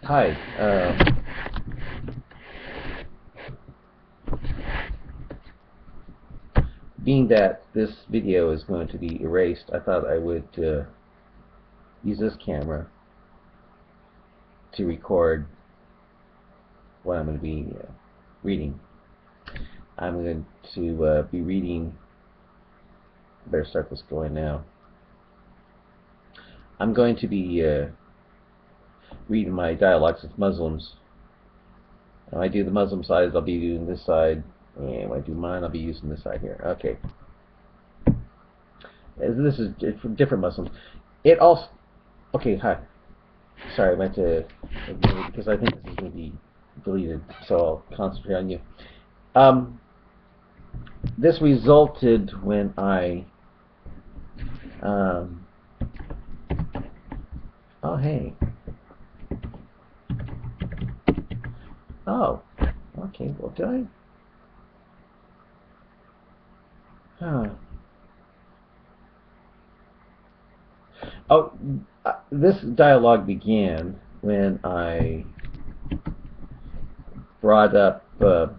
Hi. Being that this video is going to be erased, I thought I would use this camera to record what I'm going to be reading. I'm going to be reading. Better start this going now. I'm going to be reading my dialogues with Muslims. When I do the Muslim side, I'll be doing this side, and when I do mine, I'll be using this side here. Okay. This is from different Muslims. It also. Okay, hi. Sorry, I meant to because I think this is going to be deleted, so I'll concentrate on you. This resulted when I. Oh, hey. Oh, okay. Well, did I? Huh. Oh, this dialogue began when I brought up what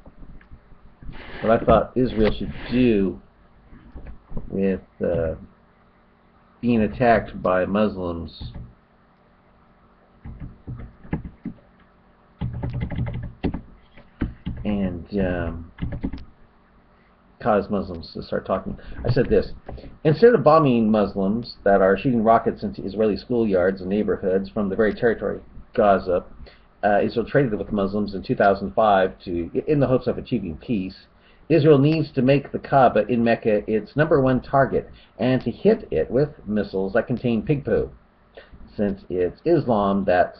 I thought Israel should do with being attacked by Muslims and cause Muslims to start talking. I said this: instead of bombing Muslims that are shooting rockets into Israeli schoolyards and neighborhoods from the very territory, Gaza, Israel traded with Muslims in 2005 in the hopes of achieving peace. Israel needs to make the Kaaba in Mecca its #1 target and to hit it with missiles that contain pig poo, since it's Islam that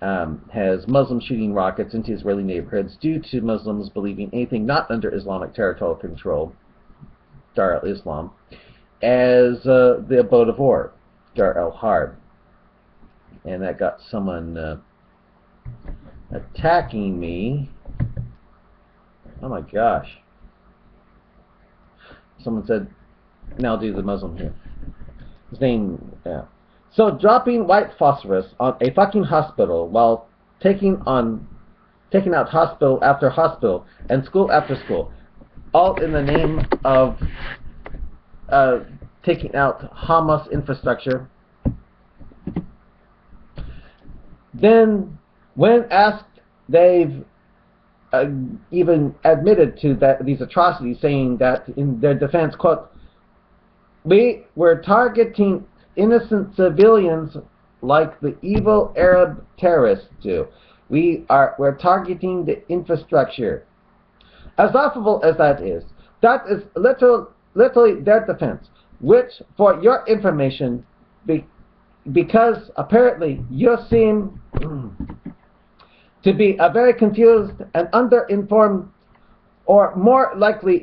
has Muslims shooting rockets into Israeli neighborhoods due to Muslims believing anything not under Islamic territorial control, Dar al-Islam, as the abode of war, Dar al-Harb. And that got someone attacking me. Oh my gosh. Someone said, now I'll do the Muslim here. His name, yeah. So dropping white phosphorus on a fucking hospital while taking out hospital after hospital and school after school, all in the name of taking out Hamas infrastructure. Then, when asked, they've even admitted to these atrocities, saying that in their defense, quote, "We were targeting innocent civilians like the evil Arab terrorists do. We're targeting the infrastructure." As laughable as that is literally their defense, which, for your information, because apparently you seem to be a very confused and underinformed, or more likely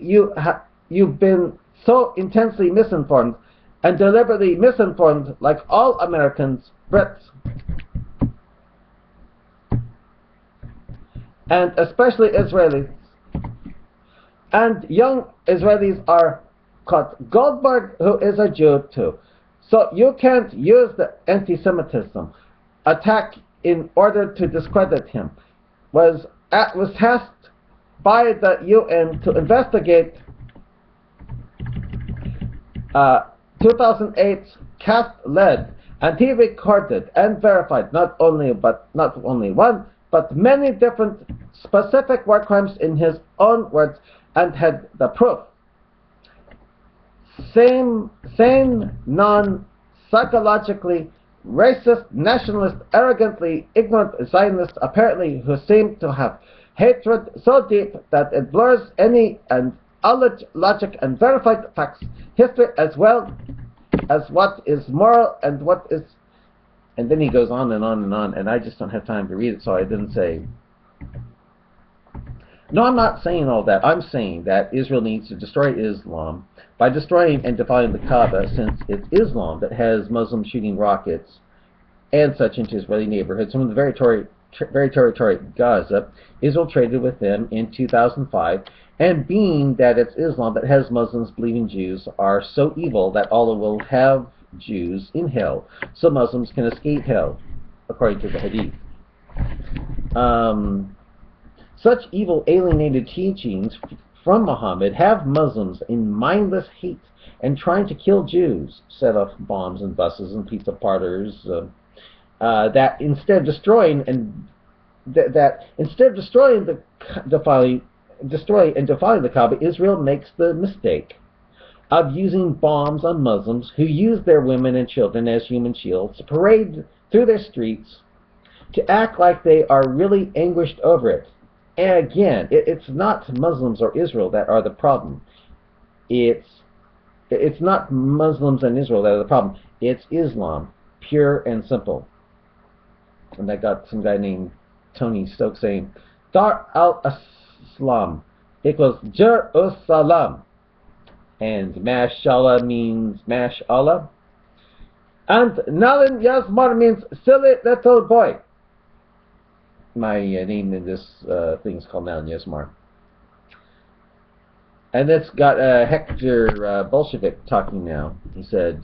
you've been so intensely misinformed and deliberately misinformed, like all Americans, Brits, and especially Israelis. And young Israelis are caught. Goldberg, who is a Jew too. So you can't use the anti-Semitism attack in order to discredit him. Was tasked by the UN to investigate 2008's cast-led, and he recorded and verified not only one, but many different specific war crimes in his own words, and had the proof. Sane, non-psychologically racist, nationalist, arrogantly ignorant Zionists, apparently, who seem to have hatred so deep that it blurs any and all logic and verified facts, history, as well as what is moral and what is. And then he goes on and on and on, and I just don't have time to read it, so I didn't say. No, I'm not saying all that. I'm saying that Israel needs to destroy Islam by destroying and defiling the Kaaba, since it's Islam that has Muslims shooting rockets and such into Israeli neighborhoods from the very very territory, Gaza, Israel traded with them in 2005, and being that it's Islam that has Muslims believing Jews are so evil that Allah will have Jews in hell, so Muslims can escape hell, according to the Hadith. Such evil alienated teachings from Muhammad have Muslims in mindless hate and trying to kill Jews, set off bombs and buses and pizza parlors, that instead of destroying defiling the Kaaba, Israel makes the mistake of using bombs on Muslims who use their women and children as human shields to parade through their streets, to act like they are really anguished over it. And again, it's not Muslims or Israel that are the problem. It's not Muslims and Israel that are the problem. It's Islam, pure and simple. And I got some guy named Tony Stokes saying, Dar al-Islam equals Jerusalem. And Mashallah means Mashallah. And Nalin Yazmar means silly little boy. My name in this thing is called Nalin Yazmar. And it's got Hector Bolshevik talking now. He said,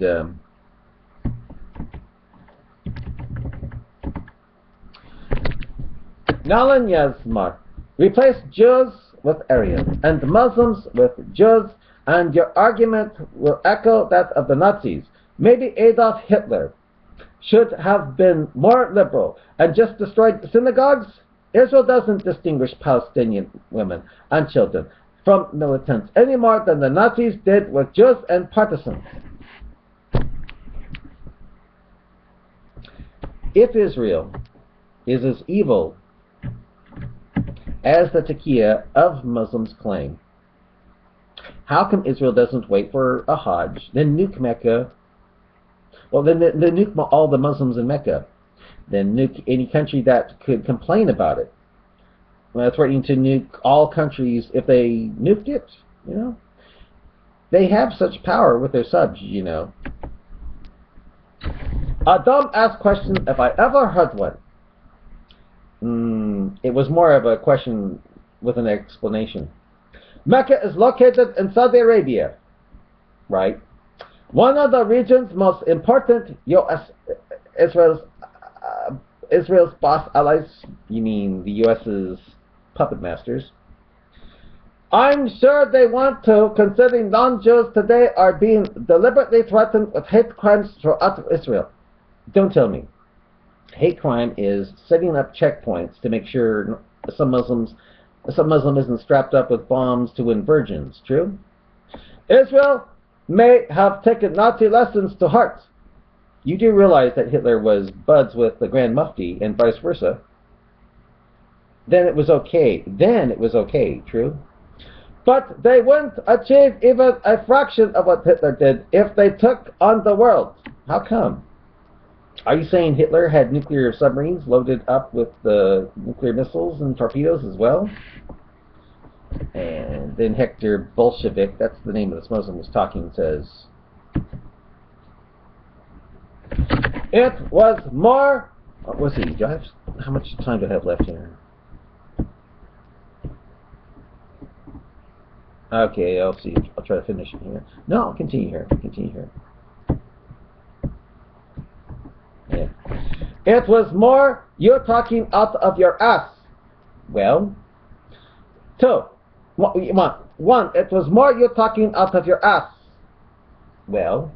Nalin Yazmar, replace Jews with Aryans and Muslims with Jews, and your argument will echo that of the Nazis. Maybe Adolf Hitler should have been more liberal and just destroyed synagogues. Israel doesn't distinguish Palestinian women and children from militants any more than the Nazis did with Jews and partisans. If Israel is as evil as the taqiyya of Muslims claim, how come Israel doesn't wait for a Hajj, then nuke Mecca? Well, then nuke all the Muslims in Mecca. Then nuke any country that could complain about it. Well, threatening to nuke all countries if they nuked it, you know. They have such power with their subs, you know. Adam asked question if I ever heard one. It was more of a question with an explanation. Mecca is located in Saudi Arabia, right? One of the region's most important Israel's boss allies. You mean the U.S.'s puppet masters? I'm sure they want to, considering non-Jews today are being deliberately threatened with hate crimes throughout Israel. Don't tell me. Hate crime is setting up checkpoints to make sure some Muslim isn't strapped up with bombs to win virgins. True? Israel may have taken Nazi lessons to heart. You do realize that Hitler was buds with the Grand Mufti and vice versa. Then it was okay. True? But they wouldn't achieve even a fraction of what Hitler did if they took on the world. How come? Are you saying Hitler had nuclear submarines loaded up with the nuclear missiles and torpedoes as well? And then Hector Bolshevik, that's the name of this Muslim was talking, says, it was more... What's he? Do I have, how much time do I have left here? Okay, I'll see. I'll try to finish it here. No, I'll continue here. Yeah. It was more you talking out of your ass. Well, two. One, it was more you talking out of your ass. Well,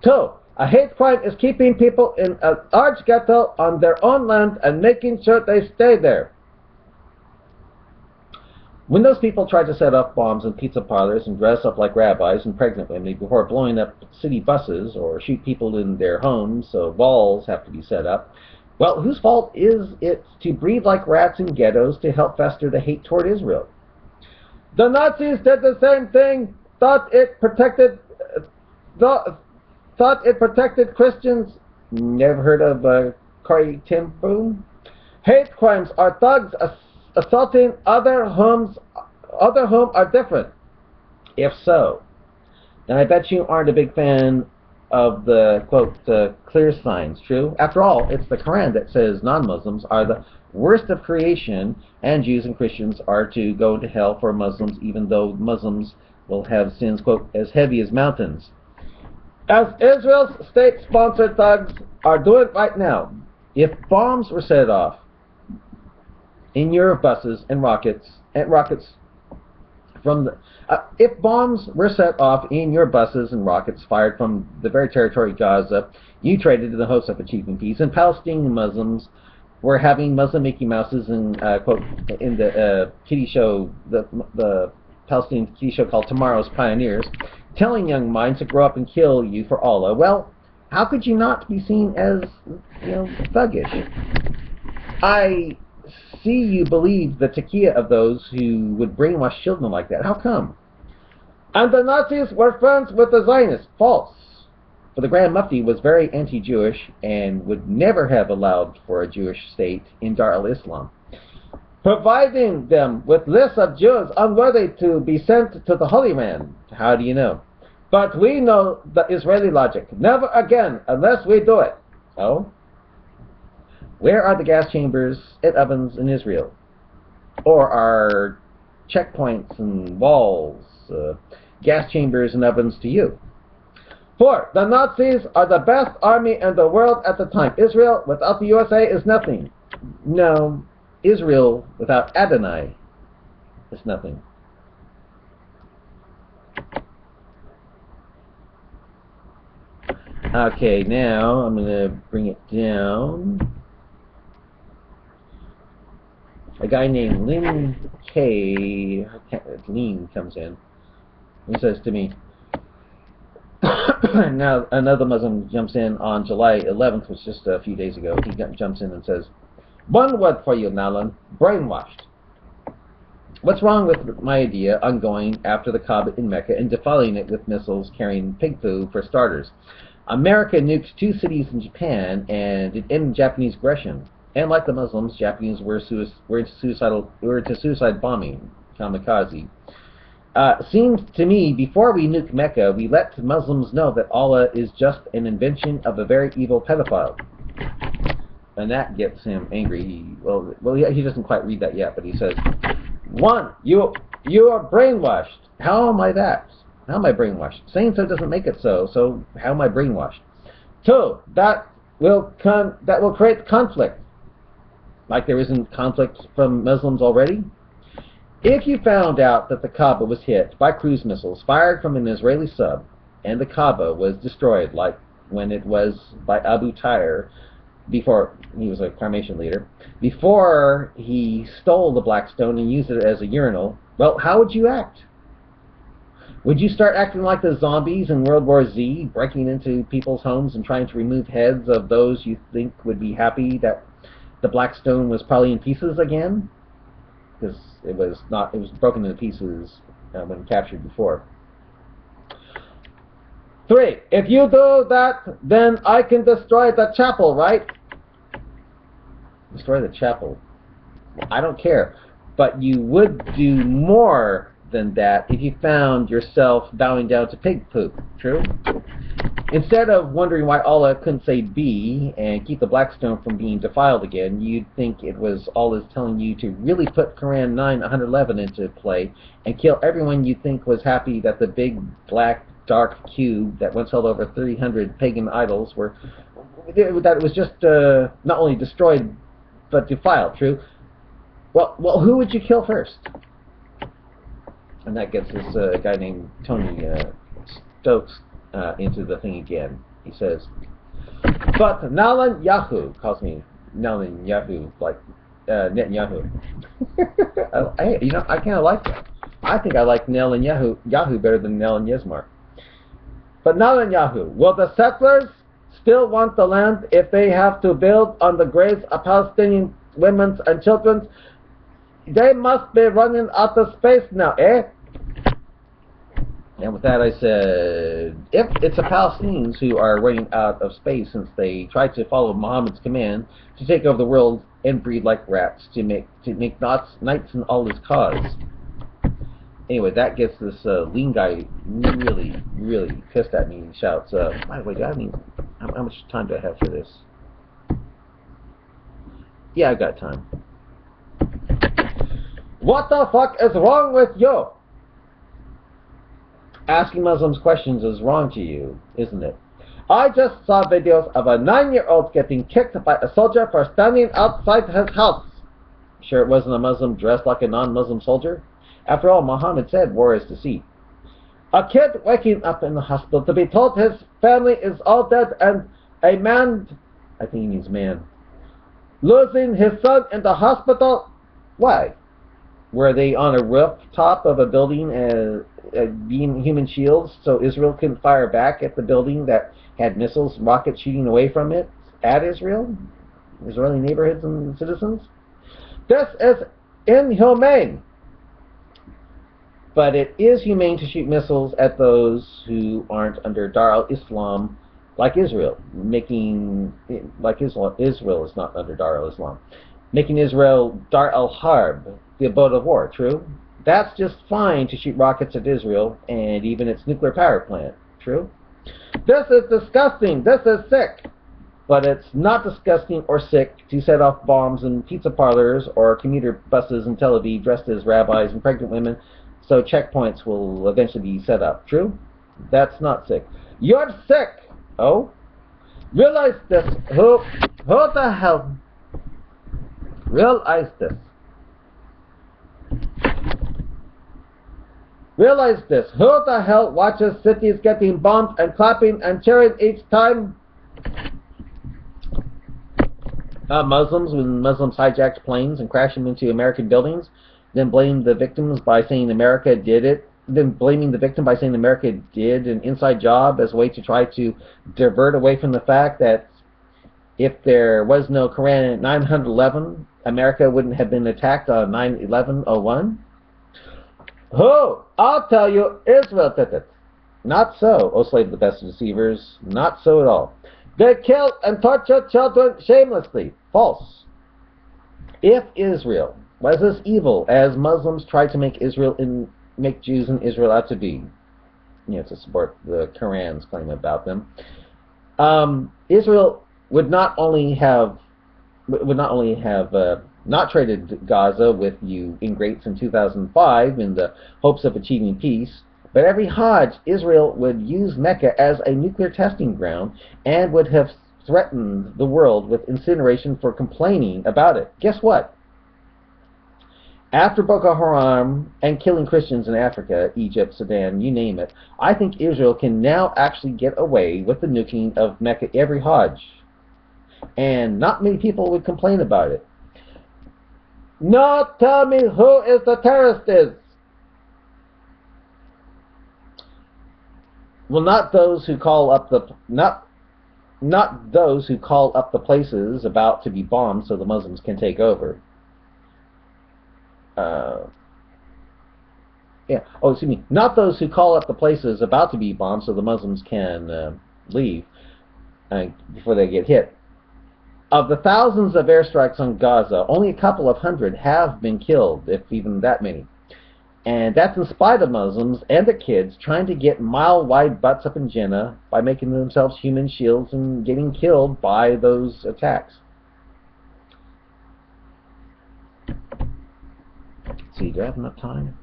two. A hate crime is keeping people in a large ghetto on their own land and making sure they stay there. When those people try to set up bombs in pizza parlors and dress up like rabbis and pregnant women before blowing up city buses or shoot people in their homes so walls have to be set up, well, whose fault is it to breed like rats in ghettos to help fester the hate toward Israel? The Nazis did the same thing, thought it protected Christians. Never heard of Corrie ten Boom? Hate crimes are thugs assaulting other whom are different. If so, then I bet you aren't a big fan of the, quote, clear signs. True? After all, it's the Quran that says non-Muslims are the worst of creation, and Jews and Christians are to go to hell for Muslims, even though Muslims will have sins, quote, as heavy as mountains. As Israel's state-sponsored thugs are doing right now, if bombs were set off in your buses and rockets from the, if bombs were set off in your buses and rockets fired from the very territory of Gaza you traded in the hopes of achieving peace, and Palestinian Muslims were having Muslim Mickey Mouses and, quote, in the kiddie show, the Palestinian kiddie show called Tomorrow's Pioneers, telling young minds to grow up and kill you for Allah, well, how could you not be seen as, thuggish? I see you believe the taqiyya of those who would brainwash children like that. How come? And the Nazis were friends with the Zionists. False. For the Grand Mufti was very anti-Jewish and would never have allowed for a Jewish state in Dar al-Islam, providing them with lists of Jews unworthy to be sent to the Holy Land. How do you know? But we know the Israeli logic. Never again, unless we do it. Oh? Where are the gas chambers and ovens in Israel? Or are checkpoints and walls, gas chambers and ovens to you? For the Nazis are the best army in the world at the time. Israel without the USA is nothing. No, Israel without Adonai is nothing. Okay, now I'm going to bring it down. A guy named Lin K. Lean comes in. He says to me, now another Muslim jumps in on July 11th, which was just a few days ago. He jumps in and says, one word for you, Nalan, brainwashed. What's wrong with my idea on going after the Kaaba in Mecca and defiling it with missiles carrying pig poo for starters? America nuked 2 cities in Japan and it ended Japanese aggression. And like the Muslims, Japanese were into suicide bombing, kamikaze. Seems to me, before we nuke Mecca, we let Muslims know that Allah is just an invention of a very evil pedophile. And that gets him angry. He doesn't quite read that yet, but he says, 1, you are brainwashed. How am I that? How am I brainwashed? Saying so doesn't make it so. So how am I brainwashed? 2, that will create conflict. Like there isn't conflict from Muslims already? If you found out that the Kaaba was hit by cruise missiles fired from an Israeli sub, and the Kaaba was destroyed, like when it was by Abu Tahir, before he was a Qarmatian leader, before he stole the black stone and used it as a urinal, well, how would you act? Would you start acting like the zombies in World War Z, breaking into people's homes and trying to remove heads of those you think would be happy that the black stone was probably in pieces again? Because it was broken into pieces when captured before. 3, if you do that, then I can destroy the chapel, right? Destroy the chapel. I don't care. But you would do more than that if you found yourself bowing down to pig poop. True? Instead of wondering why Allah couldn't say be and keep the black stone from being defiled again, you'd think it was Allah's telling you to really put Quran 9:111 into play and kill everyone you think was happy that the big black dark cube that once held over 300 pagan idols that it was just not only destroyed but defiled. True? Well, who would you kill first? And that gets this guy named Tony Stokes into the thing again. He says, but Nalan Yahoo calls me Nalan Yahoo, like Netanyahu. I kind of like that. I think I like Nalan Yahoo better than Nalan Yesmar. But Nalan Yahoo, will the settlers still want the land if they have to build on the graves of Palestinian women and children? They must be running out of space now, eh? And with that I said, if it's the Palestinians who are running out of space since they tried to follow Muhammad's command to take over the world and breed like rats to make knights in Allah's cause, Anyway, that gets this lean guy really, really pissed at me. He shouts, by the way, do I mean, how much time do I have for this? Yeah, I've got time. What the fuck is wrong with you? Asking Muslims questions is wrong to you, isn't it? I just saw videos of a 9-year-old getting kicked by a soldier for standing outside his house. Sure it wasn't a Muslim dressed like a non-Muslim soldier? After all, Muhammad said war is deceit. A kid waking up in the hospital to be told his family is all dead, and a man, I think he means man, losing his son in the hospital? Why? Were they on a rooftop of a building being human shields so Israel couldn't fire back at the building that had missiles, rockets shooting away from it at Israel? Israeli neighborhoods and citizens? This is inhumane. But it is humane to shoot missiles at those who aren't under Dar al-Islam like Israel, Israel is not under Dar al-Islam, making Israel Dar al-Harb, the abode of war, true? That's just fine to shoot rockets at Israel and even its nuclear power plant, true? This is disgusting, this is sick. But it's not disgusting or sick to set off bombs in pizza parlors or commuter buses in Tel Aviv dressed as rabbis and pregnant women, so checkpoints will eventually be set up, true? That's not sick. You're sick! Oh? Realize this. Who the hell? Realize this. Realize this. Who the hell watches cities getting bombed and clapping and cheering each time? Muslims, when Muslims hijacked planes and crashed them into American buildings, then blamed the victims by saying America did it, then blaming the victim by saying America did an inside job as a way to try to divert away from the fact that if there was no Quran at 911, America wouldn't have been attacked on 9/11/01. Who? I'll tell you, Israel did it. Not so, O slave of the best of deceivers, not so at all. They killed and tortured children shamelessly. False. If Israel was as evil as Muslims tried to make Jews in Israel out to be, to support the Quran's claim about them, Israel would not only have not traded Gaza with you ingrates in 2005 in the hopes of achieving peace, but every Hajj, Israel would use Mecca as a nuclear testing ground and would have threatened the world with incineration for complaining about it. Guess what? After Boko Haram and killing Christians in Africa, Egypt, Sudan, you name it, I think Israel can now actually get away with the nuking of Mecca every Hajj. And not many people would complain about it. No, tell me who is the terrorist is. Well, not those who call up the places about to be bombed so the Muslims can take over. Not those who call up the places about to be bombed so the Muslims can leave before they get hit. Of the thousands of airstrikes on Gaza, only a couple of hundred have been killed, if even that many. And that's in spite of Muslims and the kids trying to get mile-wide butts up in Jinnah by making themselves human shields and getting killed by those attacks. Let's see, do I have enough time?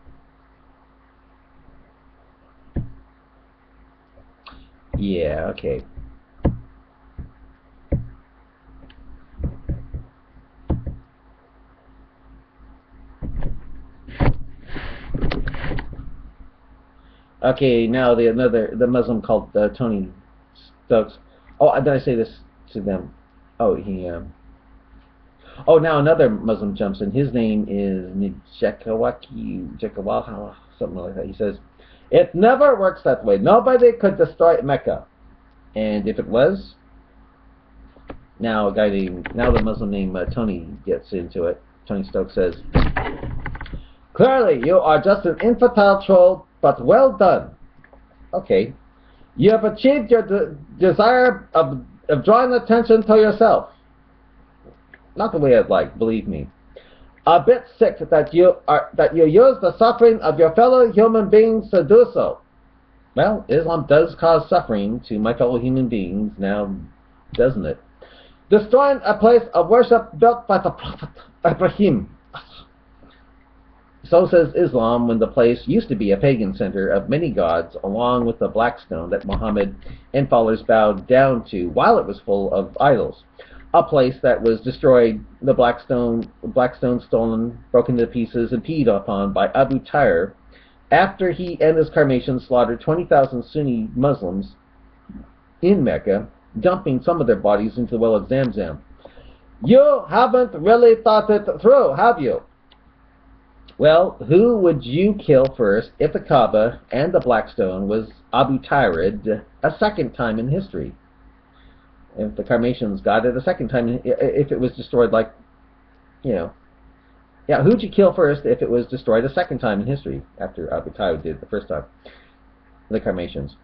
Yeah, okay. Okay, now the Muslim called Tony Stokes. Oh, did I say this to them? Oh, now another Muslim jumps in. His name is Jekawaha, something like that. He says, "It never works that way. Nobody could destroy Mecca. And if it was," now the Muslim named Tony gets into it. Tony Stokes says, "Clearly, you are just an infantile troll, but well done. Okay, you have achieved your desire of drawing attention to yourself. Not the way I'd like, believe me. a bit sick that you use the suffering of your fellow human beings to do so. Well, Islam does cause suffering to my fellow human beings now, doesn't it? Destroying a place of worship built by the Prophet Ibrahim. So says Islam, when the place used to be a pagan center of many gods, along with the black stone that Muhammad and followers bowed down to while it was full of idols. A place that was destroyed, the black stone stolen, broken to pieces, and peed upon by Abu Tahir after he and his Qarmatians slaughtered 20,000 Sunni Muslims in Mecca, dumping some of their bodies into the well of Zamzam. You haven't really thought it through, have you? Well, who would you kill first if the Kaaba and the black stone was Abu Tahir a second time in history? If the Qarmatians got it a second time, if it was destroyed, like, you know. Yeah, who'd you kill first if it was destroyed a second time in history after Abu Tahir did it the first time? The Qarmatians.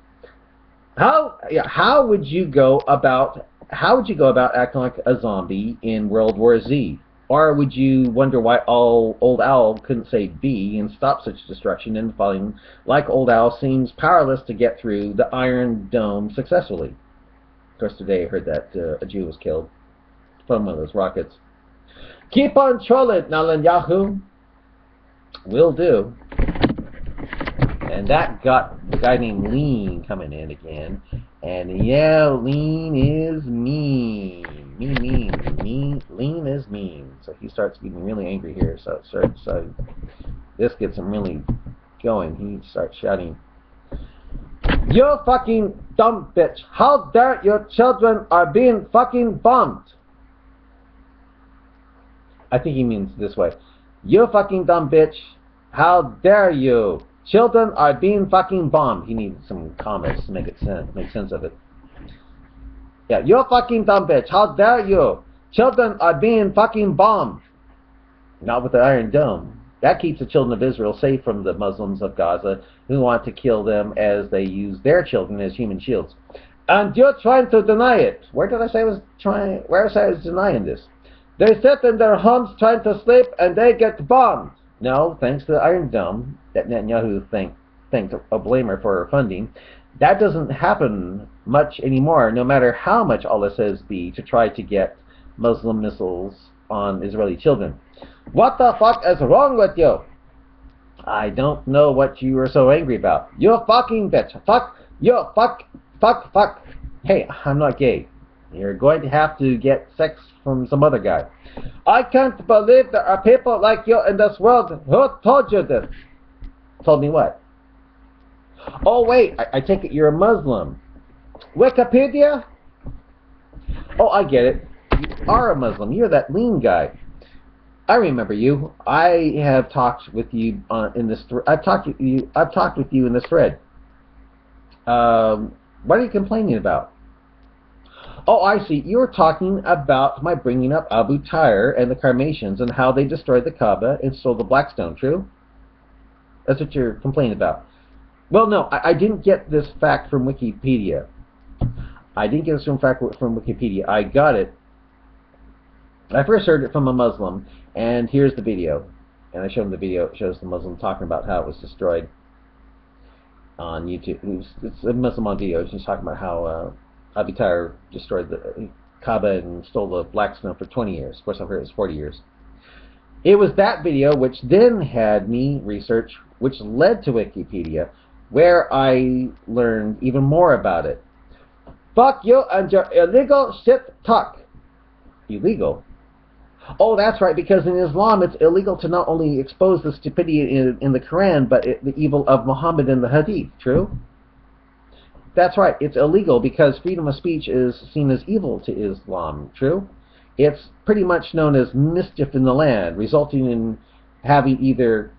How would you go about acting like a zombie in World War Z? Or would you wonder why Old Owl couldn't say B and stop such destruction and defiling, like Old Owl seems powerless to get through the Iron Dome successfully? Of course, today I heard that a Jew was killed from one of those rockets. Keep on trolling, Netanyahu. Will do. And that got the guy named Lean coming in again. And yeah, Lean is mean. Lean is mean. So he starts getting really angry here. So this gets him really going. He starts shouting, "You fucking dumb bitch! How dare your children are being fucking bombed!" I think he means this way. "You fucking dumb bitch! How dare you! Children are being fucking bombed." He needs some comments to make sense of it. Yeah, "You fucking dumb bitch! How dare you! Children are being fucking bombed." Not with the Iron Dome. That keeps the children of Israel safe from the Muslims of Gaza who want to kill them as they use their children as human shields. And you're trying to deny it. Where did I say I was trying? Where did I say I was denying this? They sit in their homes trying to sleep and they get bombed. No, thanks to the Iron Dome that Netanyahu thanked a blamer for funding, that doesn't happen much anymore, no matter how much Allah says be to try to get Muslim missiles on Israeli children. What the fuck is wrong with you? I don't know what you are so angry about. You fucking bitch. Fuck. You fuck. Hey, I'm not gay. You're going to have to get sex from some other guy. I can't believe there are people like you in this world. Who told you this? Told me what? Oh wait, I take it you're a Muslim. Wikipedia? Oh, I get it. You are a Muslim. You're that lean guy. I remember you. I have talked with you in this. I've talked with you in this thread. What are you complaining about? Oh, I see. You were talking about my bringing up Abu Tahir and the Qarmatians and how they destroyed the Kaaba and stole the black stone. True? That's what you're complaining about. Well, no, I didn't get this fact from Wikipedia. I got it. I first heard it from a Muslim, and here's the video. And I showed him the video. It shows the Muslim talking about how it was destroyed on YouTube. It's a Muslim on video. He's talking about how Abu Tahir destroyed the Kaaba and stole the black stone for 20 years. Of course, I've heard it was 40 years. It was that video which then had me research, which led to Wikipedia, where I learned even more about it. Fuck you and your illegal shit talk. Illegal? Oh, that's right, because in Islam it's illegal to not only expose the stupidity in the Quran, but the evil of Muhammad in the Hadith. True? That's right, it's illegal because freedom of speech is seen as evil to Islam. True? It's pretty much known as mischief in the land, resulting in having either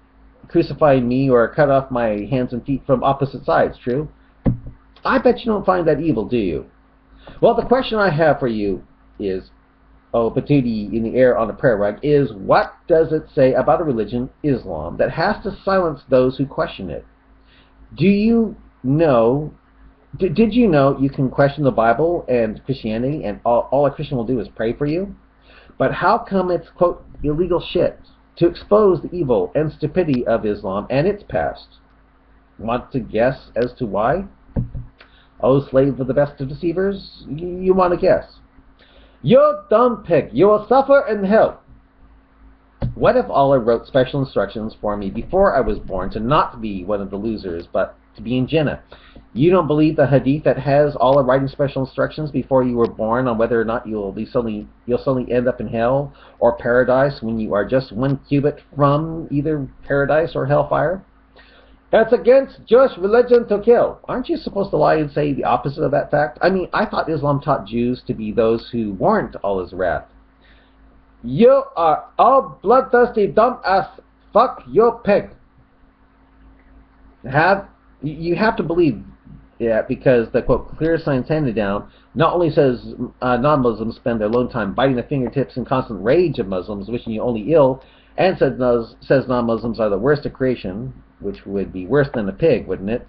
crucified me or cut off my hands and feet from opposite sides. True? I bet you don't find that evil, do you? Well, the question I have for you is, oh, patootie in the air on a prayer rug, is what does it say about a religion, Islam, that has to silence those who question it? Do you know, did you know you can question the Bible and Christianity and all a Christian will do is pray for you? But how come it's, quote, illegal shit to expose the evil and stupidity of Islam and its past. Want to guess as to why? Oh, slave of the best of deceivers, you want to guess. You dumb pig, you will suffer in hell. What if Allah wrote special instructions for me before I was born to not be one of the losers, but to be in Jannah? You don't believe the hadith that has Allah writing special instructions before you were born on whether or not you'll suddenly end up in hell or paradise when you are just 1 cubit from either paradise or hellfire? It's against Jewish religion to kill. Aren't you supposed to lie and say the opposite of that fact? I mean, I thought Islam taught Jews to be those who warrant Allah's wrath. You are all bloodthirsty dumb ass fuck your pig. You have to believe because the quote clear signs handed down not only says non-Muslims spend their lone time biting the fingertips in constant rage of Muslims, wishing you only ill, and says non-Muslims are the worst of creation, which would be worse than a pig, wouldn't it?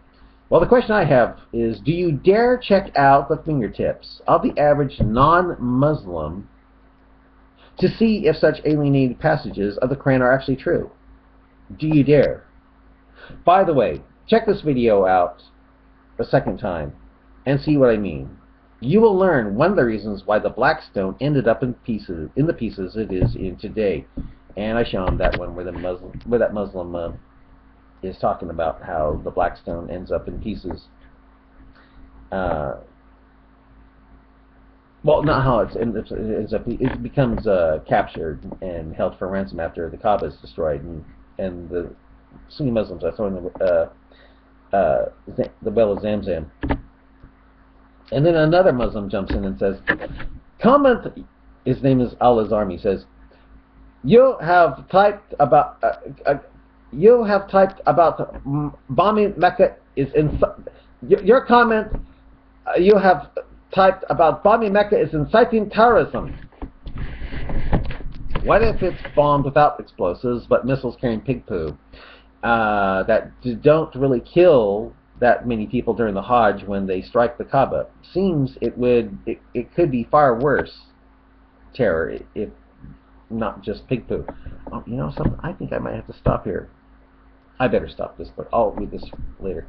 Well, the question I have is, do you dare check out the fingertips of the average non-Muslim to see if such alienated passages of the Quran are actually true? Do you dare? By the way, check this video out a second time and see what I mean. You will learn one of the reasons why the black stone ended up in the pieces it is in today. And I show him that one where that Muslim is talking about how the black stone ends up in pieces. Well, not how it becomes captured and held for ransom after the Kaaba is destroyed, and the Sunni Muslims are throwing the well of Zamzam. And then another Muslim jumps in and says, comment, his name is Al-Azarmi, says, you have typed about bombing Mecca is your comment, you have typed about bombing Mecca is inciting terrorism. What if it's bombed without explosives but missiles carrying pig poo that don't really kill that many people during the Hajj when they strike the Kaaba? Seems it could be far worse terror if not just pig poo. Oh, you know something? I think I might have to stop here. I better stop this, but I'll read this later.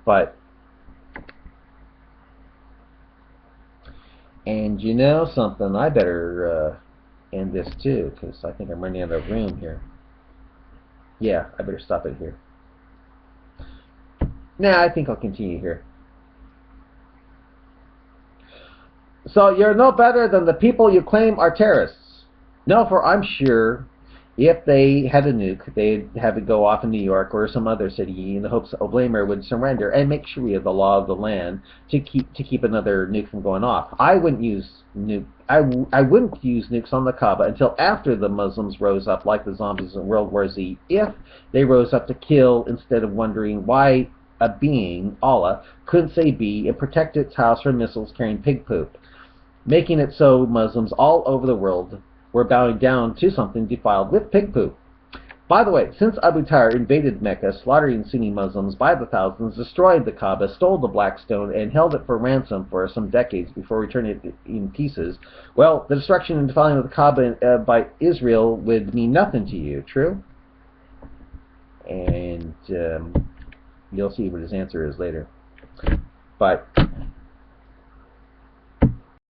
But and you know something? I better end this too, because I think I'm running out of room here. Yeah, I better stop it here. Nah, I think I'll continue here. So you're no better than the people you claim are terrorists. No, for I'm sure if they had a nuke, they'd have it go off in New York or some other city in the hopes that Oblamer would surrender and make Sharia the law of the land to keep another nuke from going off. I wouldn't use nukes on the Kaaba until after the Muslims rose up like the zombies in World War Z, if they rose up to kill instead of wondering why a being, Allah, couldn't say be and protect its house from missiles carrying pig poop, making it so Muslims all over the world were bowing down to something defiled with pig poop. By the way, since Abu Tahir invaded Mecca, slaughtering Sunni Muslims by the thousands, destroyed the Kaaba, stole the black stone, and held it for ransom for some decades before returning it in pieces, well, the destruction and defiling of the Kaaba by Israel would mean nothing to you, true? And you'll see what his answer is later. But